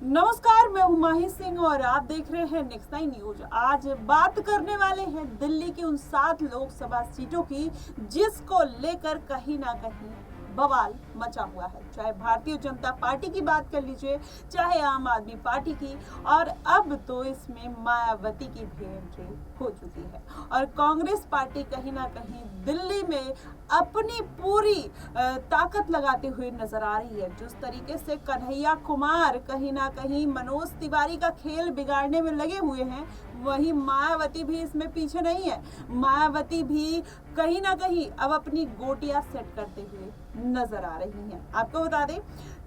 नमस्कार, मैं हूं माही सिंह और आप देख रहे हैं नेक्स्ट 9 न्यूज। आज बात करने वाले हैं दिल्ली की उन 7 लोकसभा सीटों की जिसको लेकर कहीं ना कहीं बवाल मचा हुआ है। चाहे भारतीय जनता पार्टी की बात कर लीजिए, चाहे आम आदमी पार्टी की, और अब तो इसमें मायावती की भी एंट्री हो चुकी है। और कांग्रेस पार्टी कहीं ना कहीं दिल्ली में अपनी पूरी ताकत लगाते हुए नजर आ रही है। जिस तरीके से कन्हैया कुमार कहीं ना कहीं मनोज तिवारी का खेल बिगाड़ने में लगे हुए हैं, वहीं मायावती भी इसमें पीछे नहीं है। मायावती भी कहीं ना कहीं अब अपनी गोटियां सेट करते हुए नजर आ रही हैं। आपको बता दें,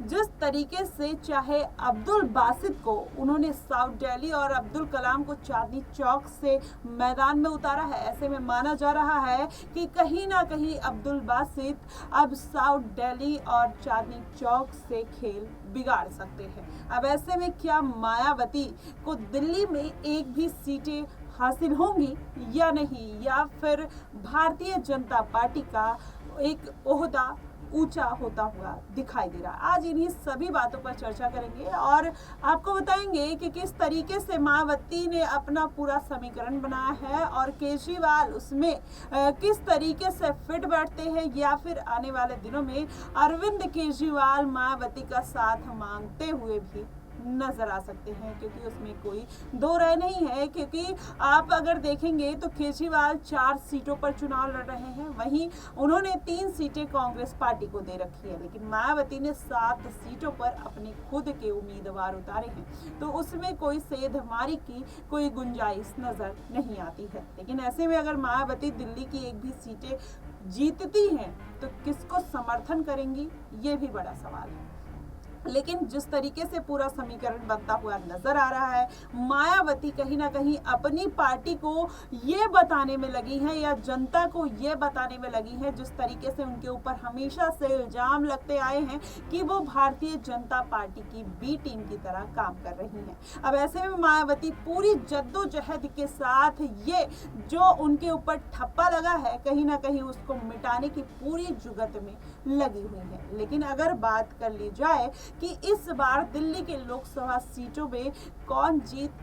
जिस तरीके से चाहे अब्दुल बासित को उन्होंने साउथ दिल्ली और अब्दुल कलाम को चांदनी चौक से मैदान में उतारा है, ऐसे में माना जा रहा है कि कहीं ना कहीं अब्दुल बासित अब साउथ दिल्ली और चांदनी चौक से खेल बिगाड़ सकते हैं। अब ऐसे में क्या मायावती को दिल्ली में एक भी सीटें हासिल होंगी या नहीं, या फिर भारतीय जनता पार्टी का एक ओहदा ऊंचा होता हुआ दिखाई दे रहा। आज इन्हीं सभी बातों पर चर्चा करेंगे और आपको बताएंगे कि किस तरीके से मायावती ने अपना पूरा समीकरण बनाया है और केजरीवाल उसमें किस तरीके से फिट बैठते हैं, या फिर आने वाले दिनों में अरविंद केजरीवाल मायावती का साथ मांगते हुए भी नजर आ सकते हैं, क्योंकि उसमें कोई दो राय नहीं है। क्योंकि आप अगर देखेंगे तो केजरीवाल 4 सीटों पर चुनाव लड़ रहे हैं, वहीं उन्होंने 3 सीटें कांग्रेस पार्टी को दे रखी है, लेकिन मायावती ने 7 सीटों पर अपने खुद के उम्मीदवार उतारे हैं, तो उसमें कोई सेधमारी की कोई गुंजाइश नजर नहीं आती है। लेकिन ऐसे में अगर मायावती दिल्ली की एक भी सीटें जीतती हैं तो किसको समर्थन करेंगी, ये भी बड़ा सवाल है। लेकिन जिस तरीके से पूरा समीकरण बनता हुआ नजर आ रहा है, मायावती कहीं ना कहीं अपनी पार्टी को ये बताने में लगी है, या जनता को ये बताने में लगी है, जिस तरीके से उनके ऊपर हमेशा से इल्जाम लगते आए हैं कि वो भारतीय जनता पार्टी की बी टीम की तरह काम कर रही हैं। अब ऐसे में मायावती पूरी जद्दोजहद के साथ ये जो उनके ऊपर ठप्पा लगा है, कहीं ना कहीं उसको मिटाने की पूरी जुगत में लगी हुई है। लेकिन अगर बात कर ली जाए कि इस बार दिल्ली के लोकसभा सीटों में कौन जीत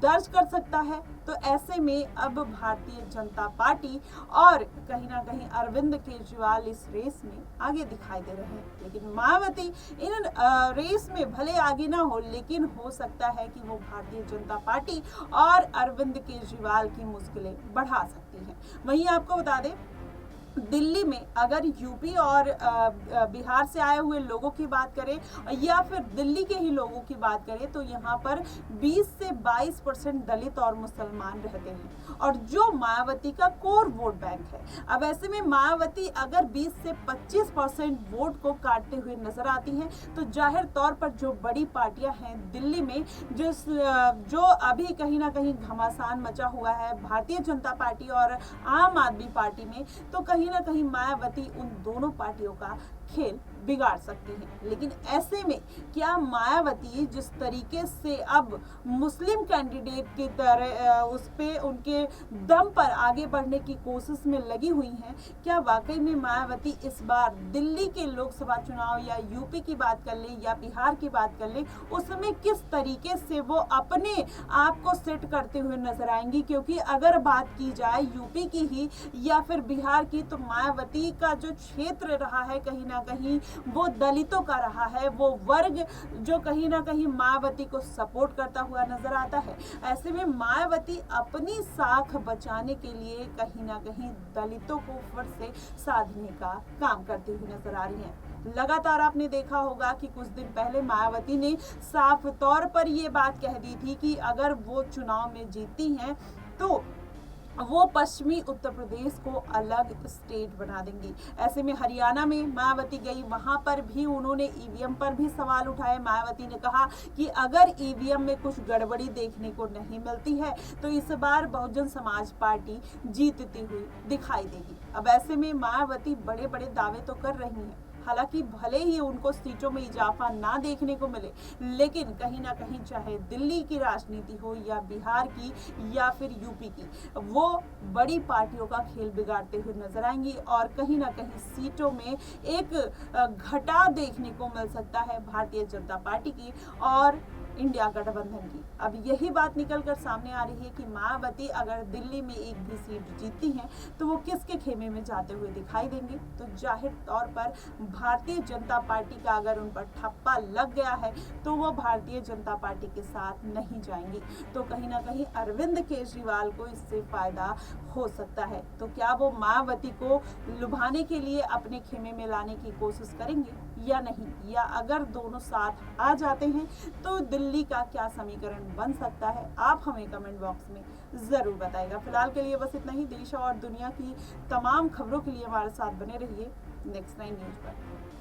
दर्ज कर सकता है, तो ऐसे में अब भारतीय जनता पार्टी और कहीं ना कहीं अरविंद केजरीवाल इस रेस में आगे दिखाई दे रहे हैं। लेकिन मायावती इन रेस में भले आगे ना हो, लेकिन हो सकता है कि वो भारतीय जनता पार्टी और अरविंद केजरीवाल की मुश्किलें बढ़ा सकती हैं। वहीं आपको बता दें, दिल्ली में अगर यूपी और बिहार से आए हुए लोगों की बात करें, या फिर दिल्ली के ही लोगों की बात करें, तो यहाँ पर 20 से 22% दलित और मुसलमान रहते हैं, और जो मायावती का कोर वोट बैंक है। अब ऐसे में मायावती अगर 20 से 25% वोट को काटते हुए नजर आती हैं, तो जाहिर तौर पर जो बड़ी पार्टियां हैं दिल्ली में, जो अभी कहीं ना कहीं घमासान मचा हुआ है भारतीय जनता पार्टी और आम आदमी पार्टी में, तो कहीं ना कहीं मायावती उन दोनों पार्टियों का खेल बिगाड़ सकती है। लेकिन ऐसे में क्या मायावती जिस तरीके से अब मुस्लिम कैंडिडेट की तरह उस पे उनके दम पर आगे बढ़ने की कोशिश में लगी हुई हैं, क्या वाकई में मायावती इस बार दिल्ली के लोकसभा चुनाव, या यूपी की बात कर ले या बिहार की बात कर ले, उसमें किस तरीके से वो अपने आप को सेट करते हुए नजर आएंगी? क्योंकि अगर बात की जाए यूपी की ही या फिर बिहार की, तो मायावती का जो क्षेत्र रहा है कहीं ना कहीं वो दलितों का रहा है, वो वर्ग जो कहीं ना कहीं मायावती को सपोर्ट करता हुआ नजर आता है। ऐसे में मायावती अपनी साख बचाने के लिए कहीं ना कहीं दलितों को फिर से साधने का काम करती हुई नजर आ रही है। लगातार आपने देखा होगा कि कुछ दिन पहले मायावती ने साफ तौर पर ये बात कह दी थी कि अगर वो चुनाव में जीतती हैं तो वो पश्चिमी उत्तर प्रदेश को अलग स्टेट बना देंगी। ऐसे में हरियाणा में मायावती गई, वहां पर भी उन्होंने ईवीएम पर भी सवाल उठाए। मायावती ने कहा कि अगर ईवीएम में कुछ गड़बड़ी देखने को नहीं मिलती है तो इस बार बहुजन समाज पार्टी जीतती हुई दिखाई देगी। अब ऐसे में मायावती बड़े बड़े दावे तो कर रही हैं, हालांकि भले ही उनको सीटों में इजाफा ना देखने को मिले, लेकिन कहीं ना कहीं चाहे दिल्ली की राजनीति हो या बिहार की या फिर यूपी की, वो बड़ी पार्टियों का खेल बिगाड़ते हुए नजर आएंगी और कहीं ना कहीं सीटों में एक घटा देखने को मिल सकता है भारतीय जनता पार्टी की। और इंडिया गठबंधन की। अब यही बात निकलकर सामने आ रही है कि मायावती अगर दिल्ली में एक भी सीट जीतती हैं तो वो किसके खेमे में जाते हुए दिखाई देंगे। तो जाहिर तौर पर भारतीय जनता पार्टी का अगर उन पर ठप्पा लग गया है तो वो भारतीय जनता पार्टी के साथ नहीं जाएंगी। तो कहीं ना कहीं अरविंद केजरीवाल को इससे फायदा हो सकता है। तो क्या वो मायावती को लुभाने के लिए अपने खेमे में लाने की कोशिश करेंगे या नहीं, या अगर दोनों साथ आ जाते हैं तो दिल्ली का क्या समीकरण बन सकता है, आप हमें कमेंट बॉक्स में ज़रूर बताइएगा। फिलहाल के लिए बस इतना ही। देश और दुनिया की तमाम खबरों के लिए हमारे साथ बने रहिए नेक्स्ट 9 न्यूज़ पर।